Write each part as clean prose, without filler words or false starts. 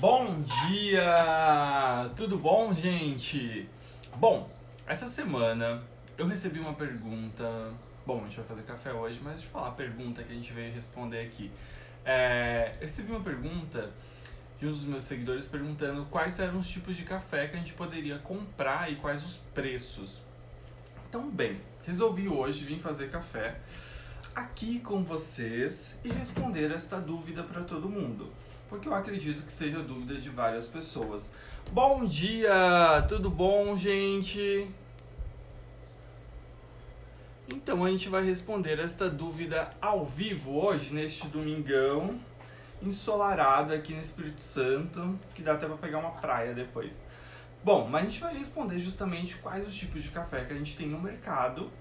Bom dia! Tudo bom, gente? Bom, essa semana eu recebi uma pergunta. Bom, a gente vai fazer café hoje, mas deixa eu falar a pergunta que a gente veio responder aqui. Eu recebi uma pergunta de um dos meus seguidores perguntando quais eram os tipos de café que a gente poderia comprar e quais os preços. Então, bem, resolvi hoje vir fazer café aqui com vocês e responder esta dúvida para todo mundo, porque eu acredito que seja dúvida de várias pessoas. Bom dia, tudo bom, gente? Então a gente vai responder esta dúvida ao vivo hoje, neste domingão ensolarado aqui no Espírito Santo, que dá até para pegar uma praia depois. Bom, mas a gente vai responder justamente quais os tipos de café que a gente tem no mercado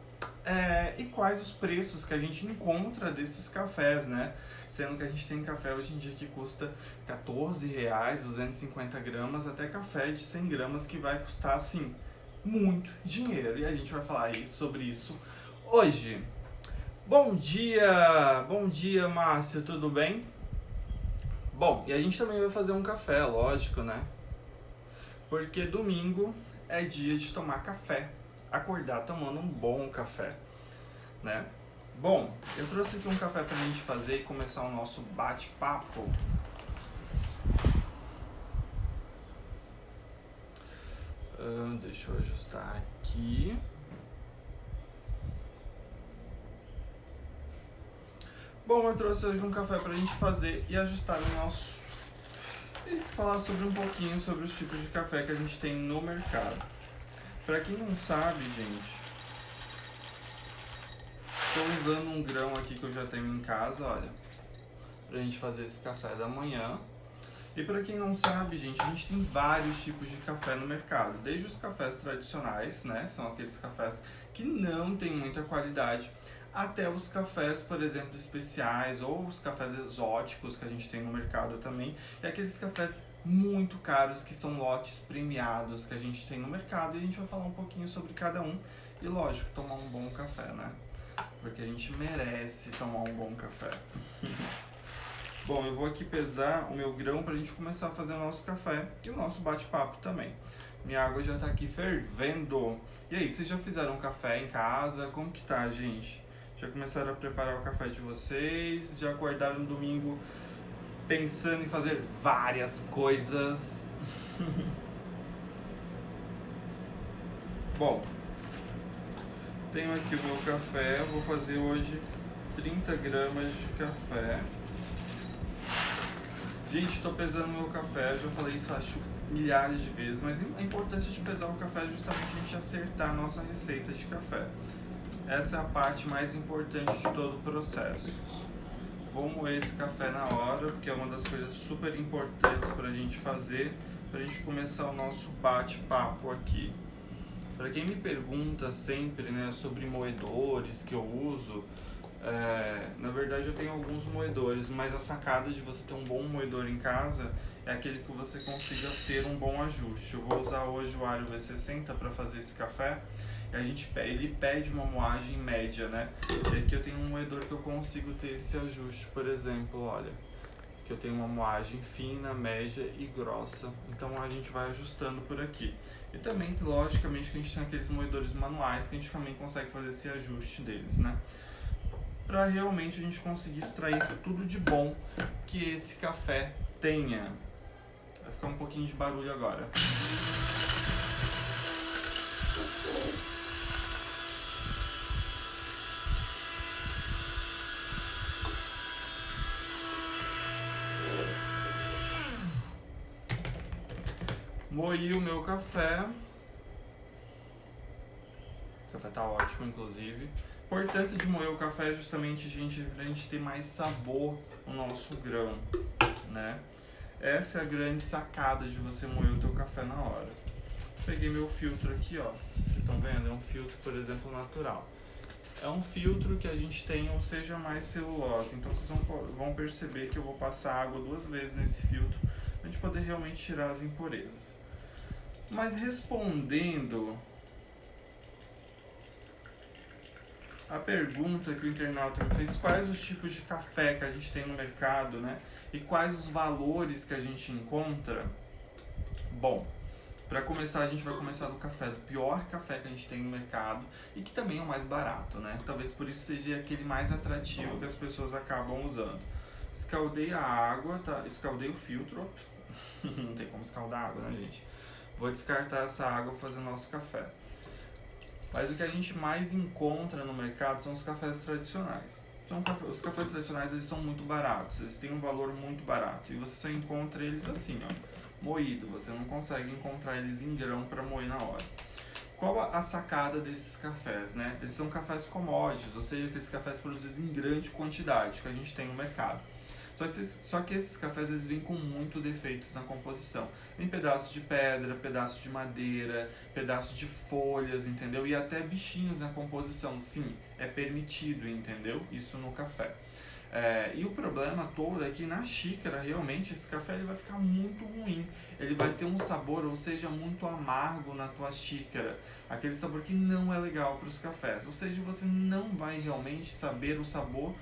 e quais os preços que a gente encontra desses cafés, né? Sendo que a gente tem café hoje em dia que custa R$14, 250 gramas, até café de 100 gramas que vai custar, assim, muito dinheiro. E a gente vai falar sobre isso hoje. Bom dia, Márcio, tudo bem? Bom, e a gente também vai fazer um café, lógico, né? Porque domingo é dia de tomar café, acordar tomando um bom café, né? Bom, eu trouxe aqui um café pra gente fazer e começar o nosso bate-papo. Deixa eu ajustar aqui. Bom, eu trouxe hoje um café pra gente fazer e ajustar o nosso... E falar sobre um pouquinho sobre os tipos de café que a gente tem no mercado. Pra quem não sabe, gente, estou usando um grão aqui que eu já tenho em casa, olha, pra gente fazer esse café da manhã. E pra quem não sabe, gente, a gente tem vários tipos de café no mercado, desde os cafés tradicionais, né, são aqueles cafés que não tem muita qualidade, até os cafés, por exemplo, especiais ou os cafés exóticos que a gente tem no mercado também, e aqueles cafés muito caros que são lotes premiados que a gente tem no mercado, e a gente vai falar um pouquinho sobre cada um e, lógico, tomar um bom café, né? Porque a gente merece tomar um bom café. Bom, eu vou aqui pesar o meu grão pra gente começar a fazer o nosso café e o nosso bate-papo também. Minha água já tá aqui fervendo. E aí, vocês já fizeram café em casa? Como que tá, gente? Já começaram a preparar o café de vocês? Já acordaram no domingo pensando em fazer várias coisas? Bom, tenho aqui o meu café. Vou fazer hoje 30 gramas de café. Gente, estou pesando meu café. Já falei isso, acho, milhares de vezes. Mas a importância de pesar o café é justamente a gente acertar a nossa receita de café. Essa é a parte mais importante de todo o processo. Vou moer esse café na hora, porque é uma das coisas super importantes para a gente fazer, para a gente começar o nosso bate-papo aqui. Para quem me pergunta sempre, né, sobre moedores que eu uso, na verdade eu tenho alguns moedores, mas a sacada de você ter um bom moedor em casa é aquele que você consiga ter um bom ajuste. Eu vou usar hoje o Ario V60 para fazer esse café. Ele pede uma moagem média, né? E aqui eu tenho um moedor que eu consigo ter esse ajuste, por exemplo, olha. Que eu tenho uma moagem fina, média e grossa. Então a gente vai ajustando por aqui. E também, logicamente, que a gente tem aqueles moedores manuais que a gente também consegue fazer esse ajuste deles, né? Para realmente a gente conseguir extrair tudo de bom que esse café tenha. Vai ficar um pouquinho de barulho agora. Moí o meu café. O café tá ótimo, inclusive. A importância de moer o café é justamente pra gente ter mais sabor no nosso grão, né? Essa é a grande sacada de você moer o teu café na hora. Peguei meu filtro aqui, ó. Vocês estão vendo? É um filtro, por exemplo, natural. É um filtro que a gente tem, ou seja, mais celulose. Então vocês vão perceber que eu vou passar água 2 vezes nesse filtro pra gente poder realmente tirar as impurezas. Mas respondendo a pergunta que o internauta me fez, quais os tipos de café que a gente tem no mercado, né? E quais os valores que a gente encontra? Bom, para começar, a gente vai começar do café, do pior café que a gente tem no mercado e que também é o mais barato, né? Talvez por isso seja aquele mais atrativo que as pessoas acabam usando. Escaldei a água, tá? Escaldei o filtro. Não tem como escaldar água, né, gente? Vou descartar essa água para fazer o nosso café. Mas o que a gente mais encontra no mercado são os cafés tradicionais. Então, os cafés tradicionais, eles são muito baratos, eles têm um valor muito barato e você só encontra eles assim, ó, moído. Você não consegue encontrar eles em grão para moer na hora. Qual a sacada desses cafés, né? Eles são cafés commodities, ou seja, aqueles cafés produzidos em grande quantidade que a gente tem no mercado. Só que esses cafés, eles vêm com muitos defeitos na composição. Vem pedaços de pedra, pedaços de madeira, pedaços de folhas, entendeu? E até bichinhos na composição. Sim, é permitido, entendeu? Isso no café. E o problema todo é que na xícara, realmente, esse café ele vai ficar muito ruim. Ele vai ter um sabor, ou seja, muito amargo na tua xícara. Aquele sabor que não é legal para os cafés. Ou seja, você não vai realmente saber o sabor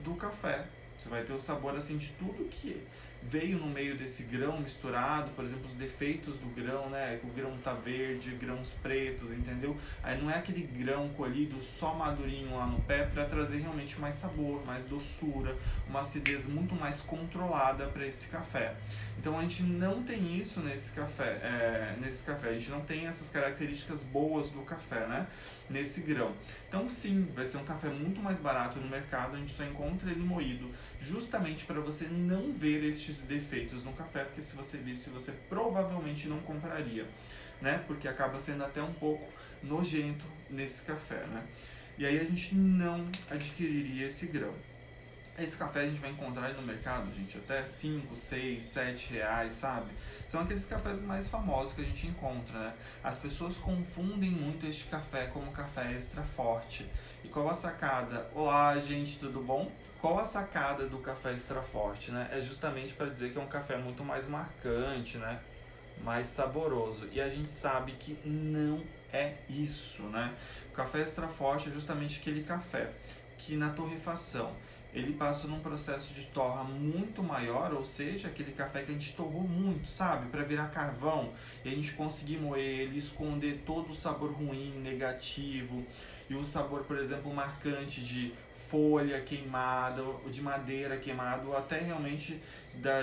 do café. Você vai ter o sabor assim de tudo que veio no meio desse grão misturado, por exemplo, os defeitos do grão, né? O grão tá verde, grãos pretos, entendeu? Aí não é aquele grão colhido só madurinho lá no pé para trazer realmente mais sabor, mais doçura, uma acidez muito mais controlada para esse café. Então a gente não tem isso nesse café, a gente não tem essas características boas do café, né? Nesse grão. Então sim, vai ser um café muito mais barato no mercado, a gente só encontra ele moído, justamente para você não ver estes defeitos no café, porque se você visse, você provavelmente não compraria, né? Porque acaba sendo até um pouco nojento nesse café, né? E aí a gente não adquiriria esse grão. Esse café a gente vai encontrar aí no mercado, gente, até 5, 6, 7 reais, sabe? São aqueles cafés mais famosos que a gente encontra, né? As pessoas confundem muito este café como café extra forte. E qual a sacada? Olá, gente, tudo bom? Qual a sacada do café extra forte, né? É justamente para dizer que é um café muito mais marcante, né? Mais saboroso. E a gente sabe que não é isso, né? O café extra forte é justamente aquele café que na torrefação ele passa num processo de torra muito maior, ou seja, aquele café que a gente torrou muito, sabe? Para virar carvão e a gente conseguir moer ele, esconder todo o sabor ruim, negativo e o sabor, por exemplo, marcante de folha queimada, de madeira queimada, ou até realmente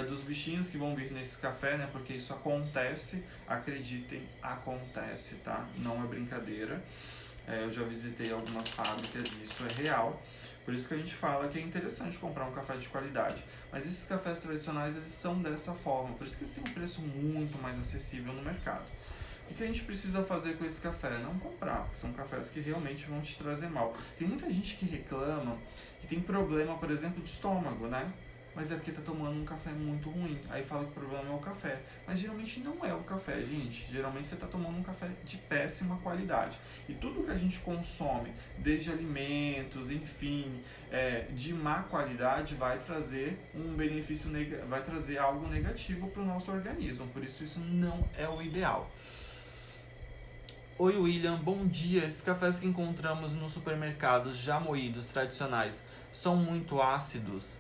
dos bichinhos que vão vir nesse café, né? Porque isso acontece, acreditem, acontece, tá? Não é brincadeira. Eu já visitei algumas fábricas e isso é real. Por isso que a gente fala que é interessante comprar um café de qualidade. Mas esses cafés tradicionais, eles são dessa forma. Por isso que eles têm um preço muito mais acessível no mercado. O que a gente precisa fazer com esse café? Não comprar, porque são cafés que realmente vão te trazer mal. Tem muita gente que reclama que tem problema, por exemplo, de estômago, né? Mas é porque tá tomando um café muito ruim. Aí fala que o problema é o café. Mas geralmente não é o café, gente. Geralmente você tá tomando um café de péssima qualidade. E tudo que a gente consome, desde alimentos, enfim, de má qualidade, vai trazer um benefício, vai trazer algo negativo para o nosso organismo. Por isso não é o ideal. Oi William, bom dia. Esses cafés que encontramos nos supermercados já moídos tradicionais são muito ácidos?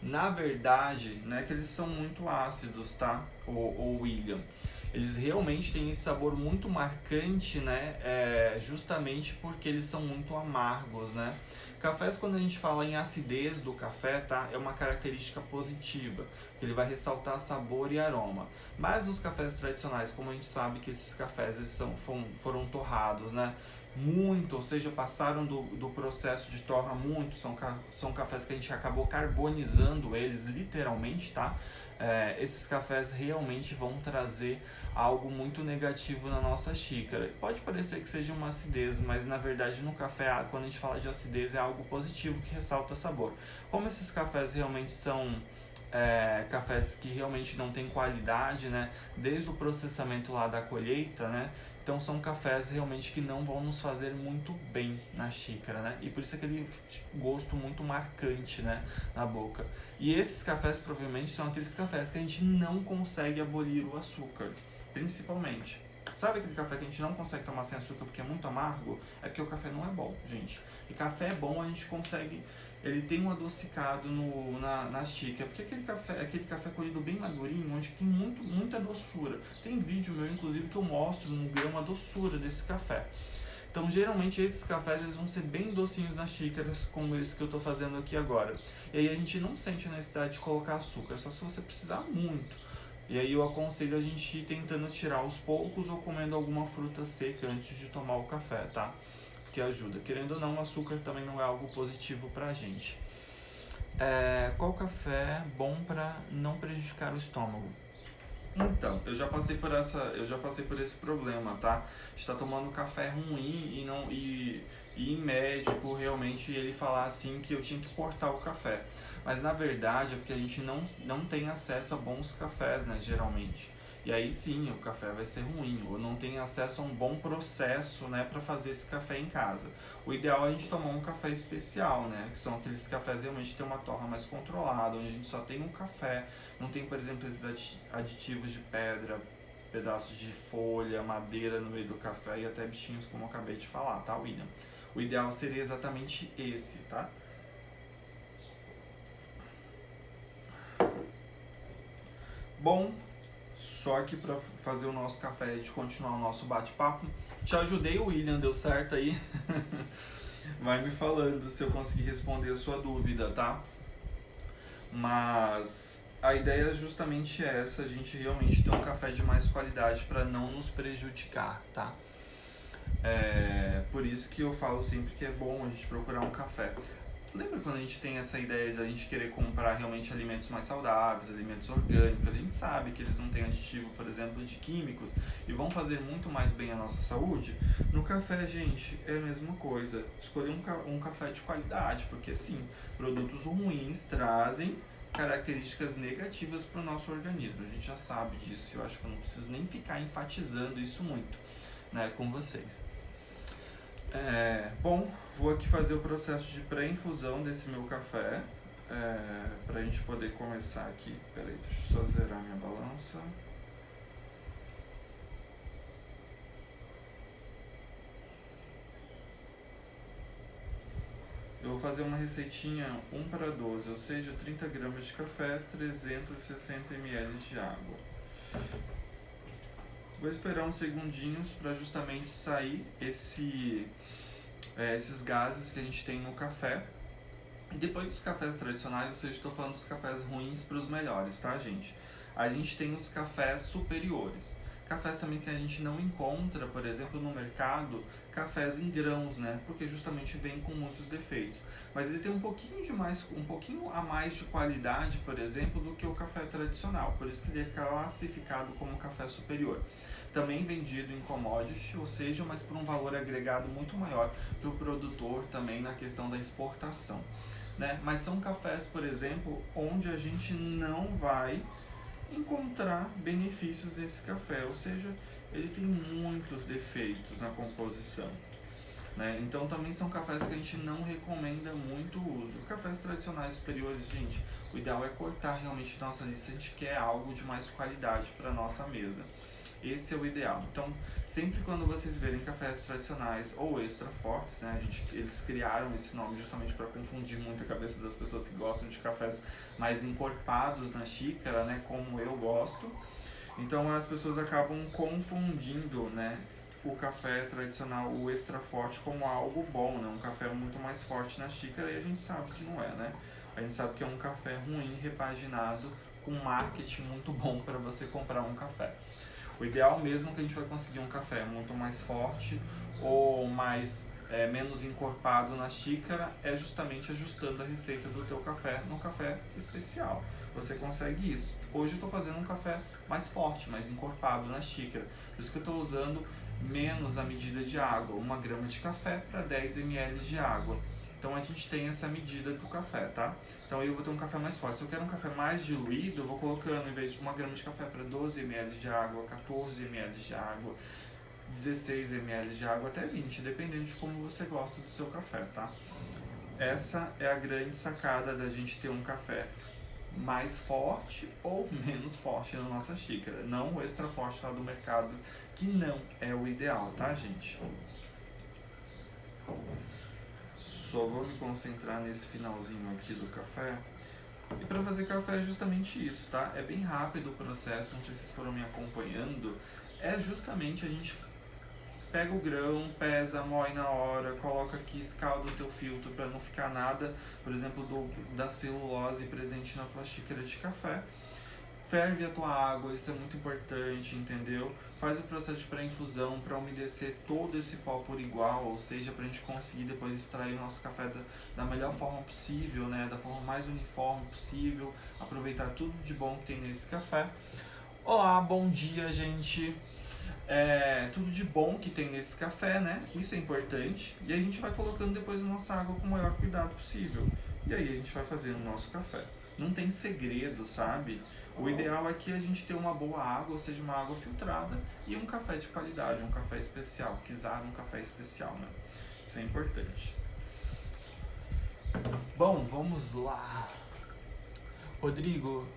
Na verdade, não é que eles são muito ácidos, tá? O William. Eles realmente têm esse sabor muito marcante, né? Justamente porque eles são muito amargos, né? Cafés, quando a gente fala em acidez do café, tá? É uma característica positiva, que ele vai ressaltar sabor e aroma. Mas nos cafés tradicionais, como a gente sabe que esses cafés eles foram torrados, né? Muito, ou seja, passaram do processo de torra muito, são cafés que a gente acabou carbonizando eles literalmente, tá? Esses cafés realmente vão trazer algo muito negativo na nossa xícara. Pode parecer que seja uma acidez, mas na verdade no café, quando a gente fala de acidez, é algo positivo que ressalta sabor. Como esses cafés realmente são cafés que realmente não tem qualidade, né? Desde o processamento lá da colheita, né? Então são cafés realmente que não vão nos fazer muito bem na xícara, né? E por isso aquele gosto muito marcante, né? Na boca. E esses cafés provavelmente são aqueles cafés que a gente não consegue abolir o açúcar, principalmente. Sabe aquele café que a gente não consegue tomar sem açúcar porque é muito amargo? É porque o café não é bom, gente. E café é bom, a gente consegue... Ele tem um adocicado na xícara, porque aquele café colhido bem madurinho, onde tem muita doçura. Tem vídeo meu, inclusive, que eu mostro no grão a doçura desse café. Então, geralmente, esses cafés eles vão ser bem docinhos nas xícaras, como esse que eu estou fazendo aqui agora. E aí a gente não sente a necessidade de colocar açúcar, só se você precisar muito. E aí eu aconselho a gente ir tentando tirar aos poucos ou comendo alguma fruta seca antes de tomar o café, tá? Que ajuda. Querendo ou não, o açúcar também não é algo positivo pra gente. Qual café é bom para não prejudicar o estômago? Então, eu já passei por esse problema, tá? Está tomando café ruim e em médico realmente ele falar assim que eu tinha que cortar o café. Mas na verdade é porque a gente não tem acesso a bons cafés, né, geralmente. E aí sim, o café vai ser ruim, ou não tem acesso a um bom processo, né, para fazer esse café em casa. O ideal é a gente tomar um café especial, né, que são aqueles cafés realmente que tem uma torra mais controlada, onde a gente só tem um café, não tem, por exemplo, esses aditivos de pedra, pedaços de folha, madeira no meio do café e até bichinhos, como eu acabei de falar, tá, William? O ideal seria exatamente esse, tá? Bom, só que para fazer o nosso café e de continuar o nosso bate-papo, te ajudei, William, deu certo aí? Vai me falando se eu conseguir responder a sua dúvida, tá? Mas a ideia justamente é essa, a gente realmente ter um café de mais qualidade para não nos prejudicar, tá? Por isso que eu falo sempre que é bom a gente procurar um café. Lembra quando a gente tem essa ideia de a gente querer comprar realmente alimentos mais saudáveis, alimentos orgânicos? A gente sabe que eles não têm aditivo, por exemplo, de químicos e vão fazer muito mais bem à nossa saúde. No café, gente, é a mesma coisa. Escolher um café de qualidade, porque sim, produtos ruins trazem características negativas para o nosso organismo. A gente já sabe disso. Eu acho que eu não preciso nem ficar enfatizando isso muito, né, com vocês. Bom, vou aqui fazer o processo de pré-infusão desse meu café, para a gente poder começar aqui. Peraí, deixa eu só zerar minha balança. Eu vou fazer uma receitinha 1:12, ou seja, 30 gramas de café, 360 ml de água. Vou esperar uns segundinhos para justamente sair esses gases que a gente tem no café. E depois dos cafés tradicionais, ou seja, estou falando dos cafés ruins para os melhores, tá, gente? A gente tem os cafés superiores. Cafés também que a gente não encontra, por exemplo, no mercado, cafés em grãos, né? Porque justamente vem com muitos defeitos. Mas ele tem um pouquinho a mais de qualidade, por exemplo, do que o café tradicional. Por isso que ele é classificado como café superior. Também vendido em commodity, ou seja, mas por um valor agregado muito maior para o produtor também na questão da exportação. Né? Mas são cafés, por exemplo, onde a gente não vai encontrar benefícios nesse café, ou seja, ele tem muitos defeitos na composição. Né? Então também são cafés que a gente não recomenda muito o uso. Cafés tradicionais superiores, gente, o ideal é cortar realmente nossa lista se a gente quer algo de mais qualidade para nossa mesa. Esse é o ideal. Então, sempre quando vocês verem cafés tradicionais ou extra fortes, né, eles criaram esse nome justamente para confundir muito a cabeça das pessoas que gostam de cafés mais encorpados na xícara, né, como eu gosto. Então, as pessoas acabam confundindo, né, o café tradicional, o extra forte, como algo bom, né, um café muito mais forte na xícara, e a gente sabe que não é, né? A gente sabe que é um café ruim, repaginado, com marketing muito bom para você comprar um café. O ideal mesmo é que a gente vai conseguir um café muito mais forte ou menos encorpado na xícara é justamente ajustando a receita do teu café no café especial. Você consegue isso. Hoje eu estou fazendo um café mais forte, mais encorpado na xícara. Por isso que eu estou usando menos a medida de água, 1 grama de café para 10 ml de água. Então a gente tem essa medida do café, tá? Então eu vou ter um café mais forte. Se eu quero um café mais diluído, eu vou colocando, em vez de 1 grama de café, para 12 ml de água, 14 ml de água, 16 ml de água, até 20, dependendo de como você gosta do seu café, tá? Essa é a grande sacada da gente ter um café mais forte ou menos forte na nossa xícara. Não o extra forte lá do mercado, que não é o ideal, tá, gente? Só vou me concentrar nesse finalzinho aqui do café. E para fazer café é justamente isso, tá? É bem rápido o processo, não sei se vocês foram me acompanhando. É justamente a gente pega o grão, pesa, moe na hora, coloca aqui, escalda o teu filtro para não ficar nada, por exemplo, da celulose presente na tua xícara de café. Ferve a tua água, isso é muito importante, entendeu? Faz o processo de pré-infusão para umedecer todo esse pó por igual, ou seja, para a gente conseguir depois extrair o nosso café da melhor forma possível, né? Da forma mais uniforme possível, aproveitar tudo de bom que tem nesse café. Olá, bom dia, gente! Tudo de bom que tem nesse café, né? Isso é importante. E a gente vai colocando depois a nossa água com o maior cuidado possível. E aí a gente vai fazendo o nosso café. Não tem segredo, sabe? O ideal é que a gente tenha uma boa água, ou seja, uma água filtrada e um café de qualidade, um café especial. Quiser um café especial, né? Isso é importante. Bom, vamos lá. Rodrigo,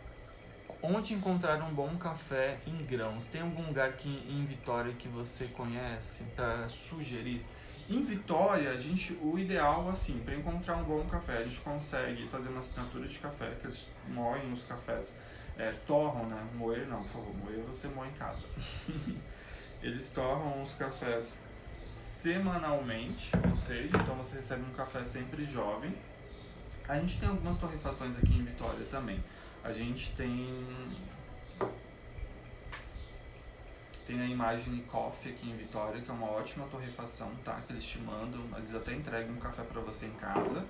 onde encontrar um bom café em grãos? Tem algum lugar aqui em Vitória que você conhece para sugerir? Em Vitória, o ideal, assim, para encontrar um bom café, a gente consegue fazer uma assinatura de café, que eles moem os cafés, torram, né? Moer não, por favor, moer você moe em casa. Eles torram os cafés semanalmente, ou seja, então você recebe um café sempre jovem. A gente tem algumas torrefações aqui em Vitória também. A gente tem a Imagine Coffee aqui em Vitória, que é uma ótima torrefação, tá? Que eles te mandam, eles até entregam um café para você em casa.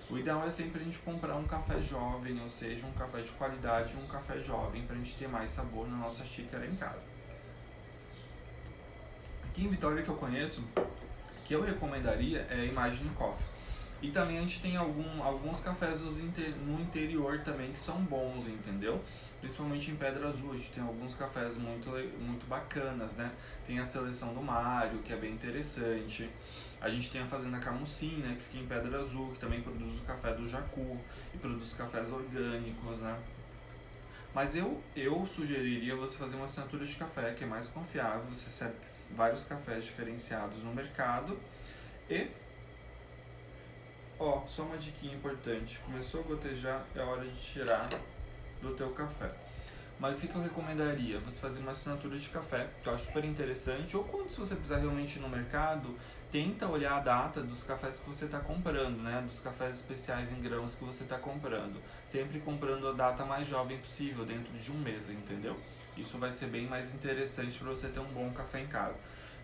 O ideal é sempre a gente comprar um café jovem, ou seja, um café de qualidade e um café jovem, pra gente ter mais sabor na nossa xícara em casa. Aqui em Vitória que eu conheço, que eu recomendaria é a Imagine Coffee. E também a gente tem alguns cafés no interior também que são bons, entendeu? Principalmente em Pedra Azul, a gente tem alguns cafés muito bacanas, né? Tem a Seleção do Mário, que é bem interessante. A gente tem a Fazenda Camusim, né? Que fica em Pedra Azul, que também produz o café do Jacu e produz cafés orgânicos, né? Mas eu sugeriria você fazer uma assinatura de café, que é mais confiável, você recebe vários cafés diferenciados no mercado e... só uma diquinha importante, começou a gotejar, é hora de tirar do teu café. Mas o que eu recomendaria? Você fazer uma assinatura de café, que eu acho super interessante, ou quando se você precisar realmente ir no mercado, tenta olhar a data dos cafés que você está comprando, né? Dos cafés especiais em grãos que você está comprando. Sempre comprando a data mais jovem possível, dentro de um mês, entendeu? Isso vai ser bem mais interessante para você ter um bom café em casa.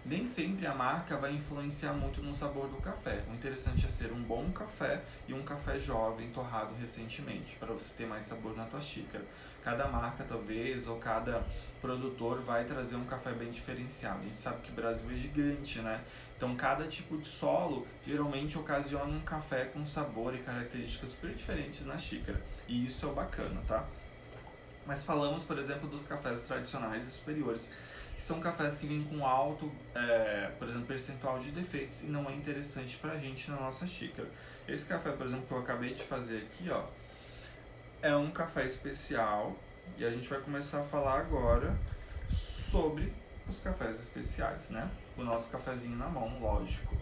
Nem sempre a marca vai influenciar muito no sabor do café. O interessante é ser um bom café e um café jovem torrado recentemente, para você ter mais sabor na tua xícara. Cada marca talvez, ou cada produtor vai trazer um café bem diferenciado. A gente sabe que o Brasil é gigante, né? Então cada tipo de solo geralmente ocasiona um café com sabor e características super diferentes na xícara. E isso é o bacana, tá? Mas falamos, por exemplo, dos cafés tradicionais e superiores, que são cafés que vêm com alto, por exemplo, percentual de defeitos e não é interessante pra gente na nossa xícara. Esse café, por exemplo, que eu acabei de fazer aqui, ó, é um café especial e a gente vai começar a falar agora sobre os cafés especiais, né? O nosso cafezinho na mão, lógico.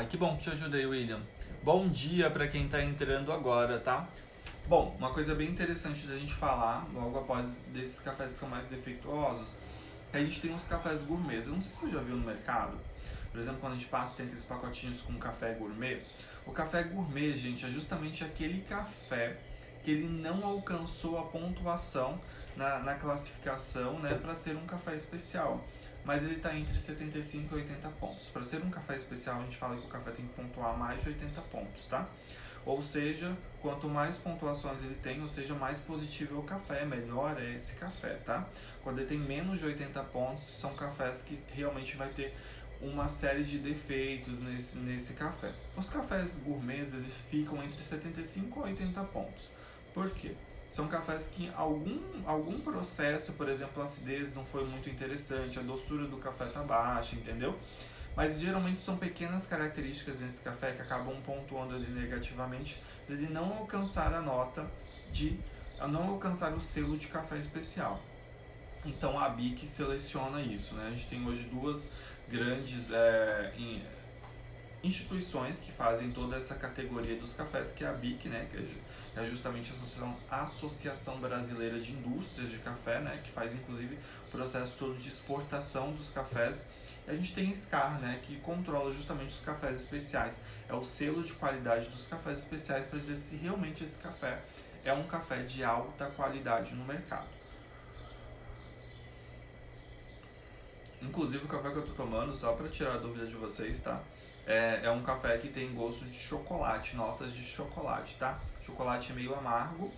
Que bom que te ajudei, William. Bom dia para quem tá entrando agora, tá? Bom, uma coisa bem interessante da gente falar, logo após desses cafés que são mais defeituosos, é que a gente tem uns cafés gourmets. Eu não sei se você já viu no mercado. Por exemplo, quando a gente passa, tem aqueles pacotinhos com café gourmet. O café gourmet, gente, é justamente aquele café que ele não alcançou a pontuação na classificação, né, para ser um café especial. Mas ele está entre 75 e 80 pontos. Para ser um café especial, a gente fala que o café tem que pontuar mais de 80 pontos, tá? Ou seja, quanto mais pontuações ele tem, ou seja, mais positivo é o café, melhor é esse café, tá? Quando ele tem menos de 80 pontos, são cafés que realmente vai ter uma série de defeitos nesse café. Os cafés gourmets, eles ficam entre 75 e 80 pontos. Por quê? São cafés que algum processo, por exemplo, a acidez não foi muito interessante, a doçura do café tá baixa, entendeu? Mas geralmente são pequenas características nesse café que acabam pontuando ele negativamente, ele não alcançar a nota de, não alcançar o selo de café especial. Então a BIC seleciona isso, né? A gente tem hoje duas grandes instituições que fazem toda essa categoria dos cafés, que é a BIC, né, que é justamente a Associação Brasileira de Indústrias de Café, né, que faz inclusive o processo todo de exportação dos cafés. E a gente tem a SCAR, né, que controla justamente os cafés especiais. É o selo de qualidade dos cafés especiais para dizer se realmente esse café é um café de alta qualidade no mercado. Inclusive o café que eu tô tomando, só para tirar a dúvida de vocês, tá? É um café que tem gosto de chocolate, notas de chocolate, tá? Chocolate meio amargo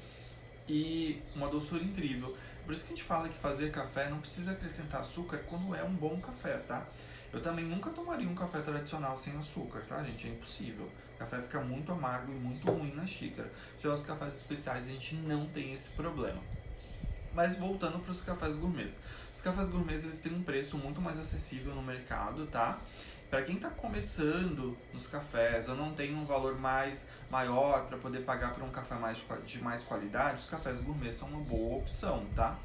e uma doçura incrível. Por isso que a gente fala que fazer café não precisa acrescentar açúcar quando é um bom café, tá? Eu também nunca tomaria um café tradicional sem açúcar, tá, gente? É impossível. O café fica muito amargo e muito ruim na xícara. Já os cafés especiais a gente não tem esse problema. Mas voltando para os cafés gourmets. Os cafés gourmets eles têm um preço muito mais acessível no mercado, tá? Para quem está começando nos cafés ou não tem um valor maior para poder pagar por um café de mais qualidade, os cafés gourmets são uma boa opção, tá?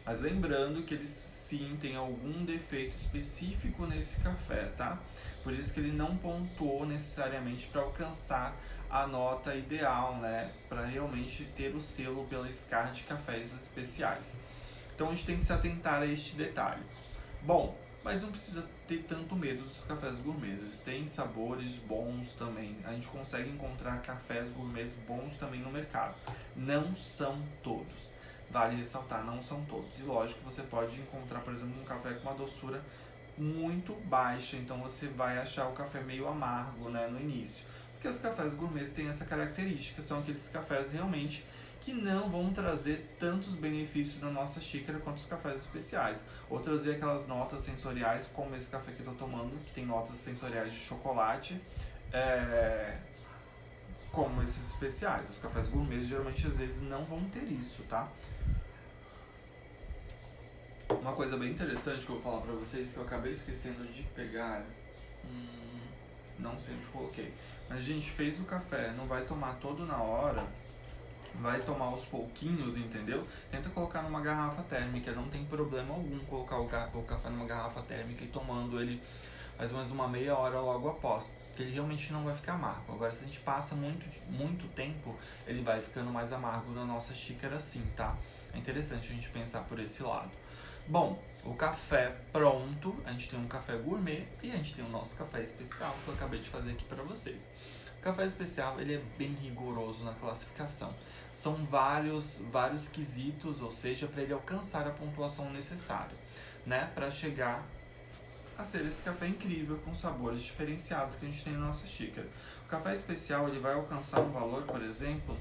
Mas lembrando que eles sim têm algum defeito específico nesse café, tá? Por isso que ele não pontuou necessariamente para alcançar a nota ideal, né? Para realmente ter o selo pela SCAR de cafés especiais. Então a gente tem que se atentar a este detalhe. Bom, mas não precisa ter tanto medo dos cafés gourmets. Eles têm sabores bons também. A gente consegue encontrar cafés gourmets bons também no mercado. Não são todos. Vale ressaltar, não são todos. E lógico, você pode encontrar, por exemplo, um café com uma doçura muito baixa. Então você vai achar o café meio amargo, né, no início. Porque os cafés gourmets têm essa característica. São aqueles cafés realmente que não vão trazer tantos benefícios na nossa xícara quanto os cafés especiais. Ou trazer aquelas notas sensoriais, como esse café que eu estou tomando, que tem notas sensoriais de chocolate, como esses especiais. Os cafés gourmets geralmente às vezes não vão ter isso, tá? Uma coisa bem interessante que eu vou falar pra vocês, que eu acabei esquecendo de pegar, não sei onde coloquei, mas a gente fez o café, não vai tomar todo na hora, vai tomar aos pouquinhos, entendeu? Tenta colocar numa garrafa térmica, não tem problema algum colocar o café numa garrafa térmica e tomando ele mais ou menos uma meia hora logo após, que ele realmente não vai ficar amargo. Agora, se a gente passa muito tempo, ele vai ficando mais amargo na nossa xícara sim, tá? É interessante a gente pensar por esse lado. Bom, o café pronto, a gente tem um café gourmet e a gente tem o nosso café especial que eu acabei de fazer aqui para vocês. O café especial ele é bem rigoroso na classificação. São vários quesitos, ou seja, para ele alcançar a pontuação necessária, né, para chegar a ser esse café incrível com sabores diferenciados que a gente tem na nossa xícara. O café especial ele vai alcançar um valor, por exemplo,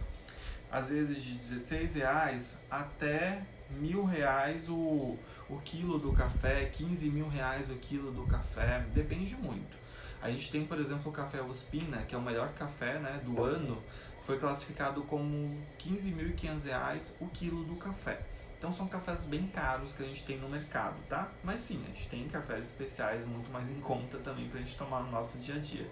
às vezes de R$16 até R$1.000 o quilo do café, R$15.000 o quilo do café, depende muito. A gente tem, por exemplo, o café Ospina, que é o melhor café, né, do ano, foi classificado como R$15.500 o quilo do café. Então são cafés bem caros que a gente tem no mercado, tá? Mas sim, a gente tem cafés especiais muito mais em conta também pra gente tomar no nosso dia a dia,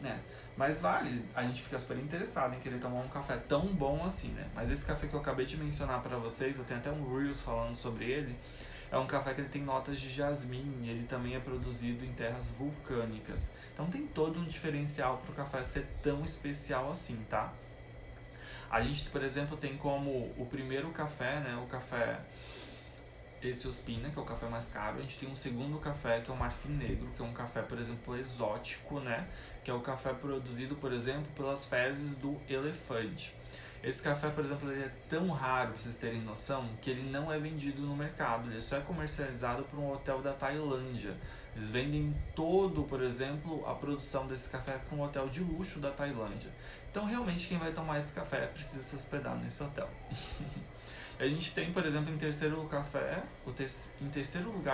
né? Mas vale, a gente fica super interessado em querer tomar um café tão bom assim, né? Mas esse café que eu acabei de mencionar pra vocês, eu tenho até um Reels falando sobre ele, é um café que ele tem notas de jasmim, ele também é produzido em terras vulcânicas. Então tem todo um diferencial pro café ser tão especial assim, tá? A gente, por exemplo, tem como o primeiro café, né, o café esse Ospina, que é o café mais caro. A gente tem um segundo café, que é o Marfim Negro, que é um café, por exemplo, exótico, né, que é o café produzido, por exemplo, pelas fezes do elefante. Esse café, por exemplo, ele é tão raro, pra vocês terem noção, que ele não é vendido no mercado. Ele só é comercializado por um hotel da Tailândia. Eles vendem todo, por exemplo, a produção desse café para um hotel de luxo da Tailândia. Então, realmente, quem vai tomar esse café precisa se hospedar nesse hotel. A gente tem, por exemplo, em terceiro lugar,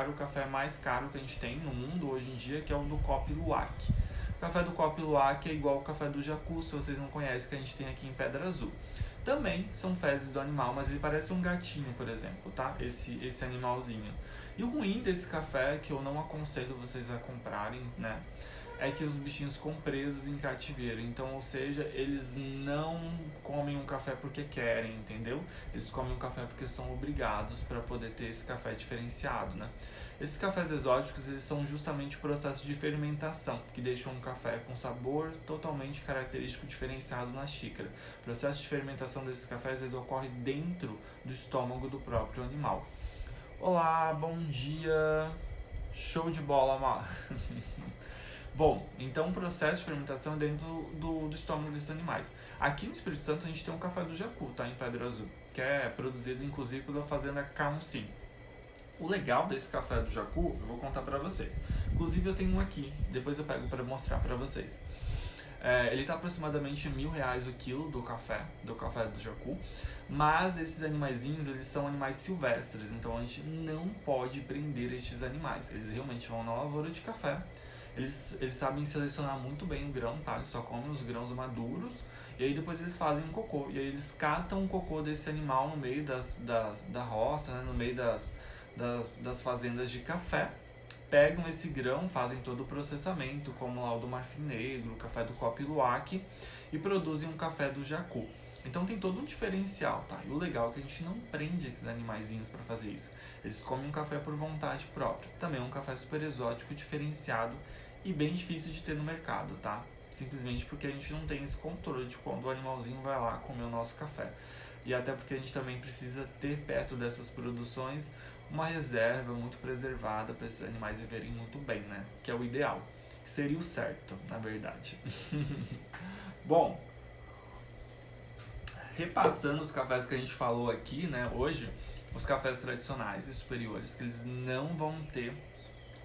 o café mais caro que a gente tem no mundo hoje em dia, que é o do Kopi Luwak. O café do Kopi Luwak é igual ao café do Jacu, se vocês não conhecem, que a gente tem aqui em Pedra Azul. Também são fezes do animal, mas ele parece um gatinho, por exemplo, tá? Esse animalzinho. E o ruim desse café, que eu não aconselho vocês a comprarem, né? É que os bichinhos ficam presos em cativeiro. Então, ou seja, eles não comem um café porque querem, entendeu? Eles comem um café porque são obrigados para poder ter esse café diferenciado, né? Esses cafés exóticos, eles são justamente processos de fermentação, que deixam um café com sabor totalmente característico diferenciado na xícara. O processo de fermentação desses cafés ele ocorre dentro do estômago do próprio animal. Olá, bom dia! Show de bola, Mar! Bom, então o processo de fermentação é dentro do estômago desses animais. Aqui no Espírito Santo a gente tem um café do Jacu, tá? Em Pedra Azul, que é produzido inclusive pela fazenda Camusim. O legal desse café do Jacu, eu vou contar pra vocês. Inclusive eu tenho um aqui, depois eu pego pra mostrar pra vocês. Ele tá aproximadamente R$ 1.000 o quilo do café do Jacu, mas esses animaizinhos, eles são animais silvestres, então a gente não pode prender estes animais. Eles realmente vão na lavoura de café, eles sabem selecionar muito bem o grão, tá? Eles só comem os grãos maduros, e aí depois eles fazem um cocô, e aí eles catam o cocô desse animal no meio da roça, né? No meio das fazendas de café, pegam esse grão, fazem todo o processamento, como lá o do marfim negro, o café do Copi Luwak, e produzem um café do Jacu. Então tem todo um diferencial, tá? E o legal é que a gente não prende esses animaizinhos para fazer isso. Eles comem um café por vontade própria. Também é um café super exótico, diferenciado e bem difícil de ter no mercado, tá? Simplesmente porque a gente não tem esse controle de quando o animalzinho vai lá comer o nosso café. E até porque a gente também precisa ter perto dessas produções uma reserva muito preservada para esses animais viverem muito bem, né? Que é o ideal, que seria o certo, na verdade. Bom, repassando os cafés que a gente falou aqui, né, hoje, os cafés tradicionais e superiores, que eles não vão ter.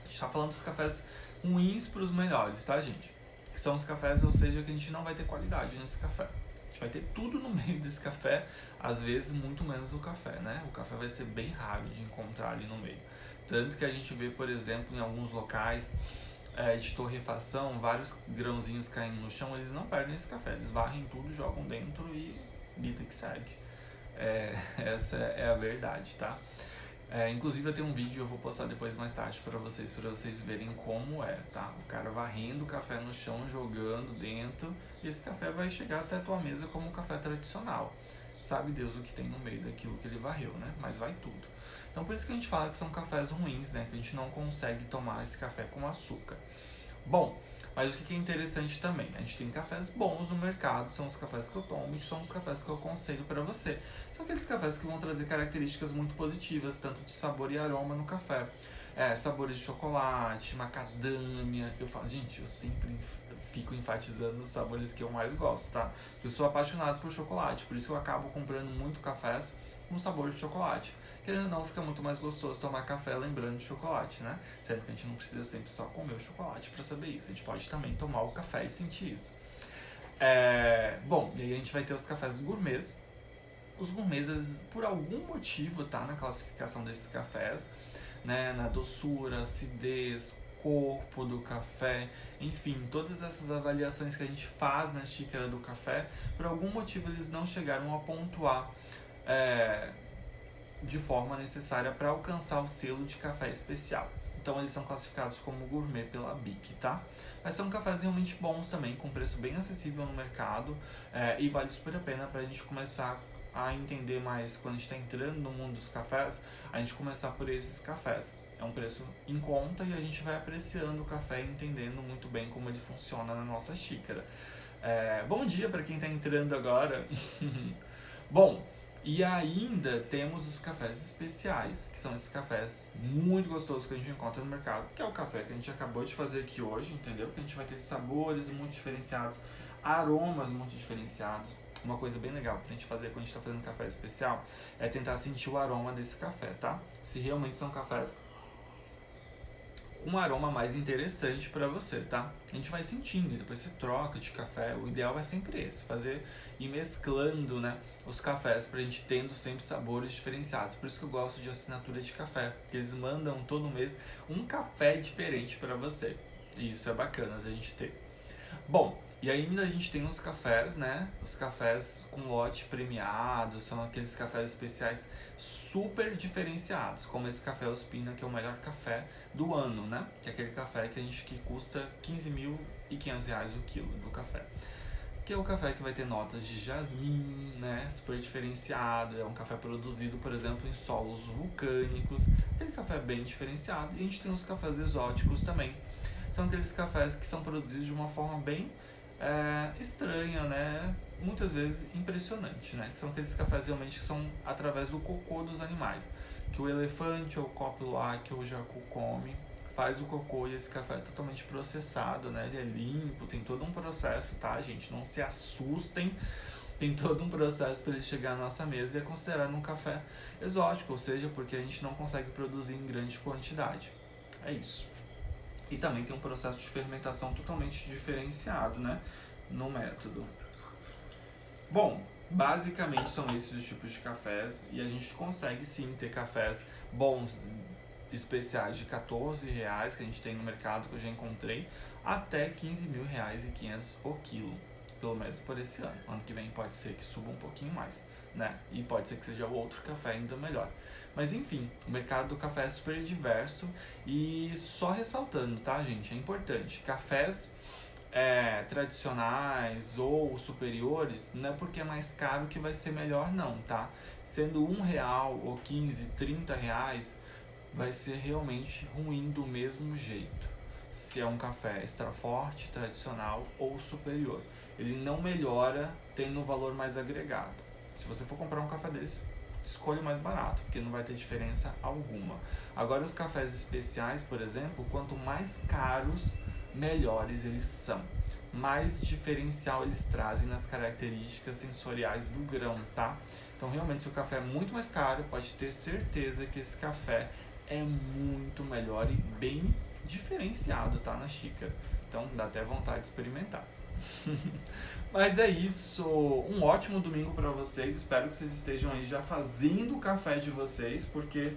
A gente tá falando dos cafés ruins para os melhores, tá, gente? Que são os cafés, ou seja, que a gente não vai ter qualidade nesse café. A gente vai ter tudo no meio desse café, às vezes muito menos o café, né? O café vai ser bem raro de encontrar ali no meio. Tanto que a gente vê, por exemplo, em alguns locais de torrefação, vários grãozinhos caindo no chão, eles não perdem esse café, eles varrem tudo, jogam dentro e vida que segue. Essa é a verdade, tá? Inclusive eu tenho um vídeo, eu vou postar depois mais tarde para vocês verem como é, tá? O cara varrendo o café no chão, jogando dentro, e esse café vai chegar até a tua mesa como um café tradicional. Sabe Deus o que tem no meio daquilo que ele varreu, né? Mas vai tudo. Então por isso que a gente fala que são cafés ruins, né? Que a gente não consegue tomar esse café com açúcar. Bom, mas o que é interessante também, a gente tem cafés bons no mercado, são os cafés que eu tomo e são os cafés que eu aconselho para você. São aqueles cafés que vão trazer características muito positivas, tanto de sabor e aroma no café. Sabores de chocolate, macadâmia. Gente, eu sempre fico enfatizando os sabores que eu mais gosto, tá? Eu sou apaixonado por chocolate, por isso eu acabo comprando muito cafés com sabor de chocolate. Querendo ou não, fica muito mais gostoso tomar café lembrando de chocolate, né? Sendo que a gente não precisa sempre só comer o chocolate para saber isso. A gente pode também tomar o café e sentir isso. Bom, e aí a gente vai ter os cafés gourmets. Os gourmets, eles, por algum motivo, tá na classificação desses cafés, né? Na doçura, acidez, corpo do café, enfim, todas essas avaliações que a gente faz na xícara do café, por algum motivo eles não chegaram a pontuar de forma necessária para alcançar o selo de café especial. Então eles são classificados como gourmet pela BIC, tá? Mas são cafés realmente bons também, com preço bem acessível no mercado, e vale super a pena para a gente começar a entender mais quando a gente está entrando no mundo dos cafés, a gente começar por esses cafés. É um preço em conta e a gente vai apreciando o café e entendendo muito bem como ele funciona na nossa xícara. Bom dia para quem está entrando agora. Bom, e ainda temos os cafés especiais, que são esses cafés muito gostosos que a gente encontra no mercado, que é o café que a gente acabou de fazer aqui hoje, entendeu? Que a gente vai ter sabores muito diferenciados, aromas muito diferenciados. Uma coisa bem legal pra gente fazer quando a gente tá fazendo café especial é tentar sentir o aroma desse café, tá? Se realmente são cafés um aroma mais interessante para você, tá? A gente vai sentindo e depois você troca de café. O ideal é sempre esse, fazer e mesclando, né, os cafés pra gente tendo sempre sabores diferenciados. Por isso que eu gosto de assinatura de café, que eles mandam todo mês um café diferente para você. E isso é bacana da gente ter. Bom, E ainda a gente tem os cafés, né? Os cafés com lote premiado, são aqueles cafés especiais super diferenciados, como esse café Ospina, que é o melhor café do ano, né? Que é aquele café que custa R$ 15.500 o quilo do café. Que é o café que vai ter notas de jasmim, né? Super diferenciado, é um café produzido, por exemplo, em solos vulcânicos, aquele café bem diferenciado. E a gente tem os cafés exóticos também. São aqueles cafés que são produzidos de uma forma bem estranha, né? Muitas vezes impressionante, né? Que são aqueles cafés realmente que são através do cocô dos animais, que o elefante ou o copiloac ou o jacu come, faz o cocô e esse café é totalmente processado, né? Ele é limpo, tem todo um processo, tá, gente? Não se assustem, tem todo um processo para ele chegar à nossa mesa e é considerado um café exótico, ou seja, porque a gente não consegue produzir em grande quantidade. É isso. E também tem um processo de fermentação totalmente diferenciado, né, no método. Bom, basicamente são esses os tipos de cafés e a gente consegue sim ter cafés bons, especiais de R$ 14 que a gente tem no mercado, que eu já encontrei, até R$ 15.500 o quilo, pelo menos por esse ano. Ano que vem pode ser que suba um pouquinho mais, né? E pode ser que seja outro café ainda melhor. Mas enfim, o mercado do café é super diverso e só ressaltando, tá, gente? É importante, cafés tradicionais ou superiores, não é porque é mais caro que vai ser melhor não, tá? Sendo R$ 1 ou 15, R$ 30, vai ser realmente ruim do mesmo jeito. Se é um café extra forte, tradicional ou superior, ele não melhora tendo valor mais agregado. Se você for comprar um café desse, escolha o mais barato, porque não vai ter diferença alguma. Agora os cafés especiais, por exemplo, quanto mais caros, melhores eles são. Mais diferencial eles trazem nas características sensoriais do grão, tá? Então realmente se o café é muito mais caro, pode ter certeza que esse café é muito melhor e bem diferenciado, tá, na xícara. Então dá até vontade de experimentar. Mas é isso, um ótimo domingo para vocês, espero que vocês estejam aí já fazendo o café de vocês, porque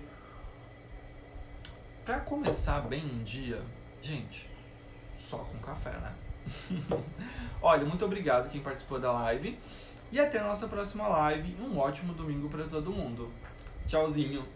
para começar bem um dia, gente, só com café, né? Olha, muito obrigado quem participou da live e até a nossa próxima live, um ótimo domingo para todo mundo. Tchauzinho!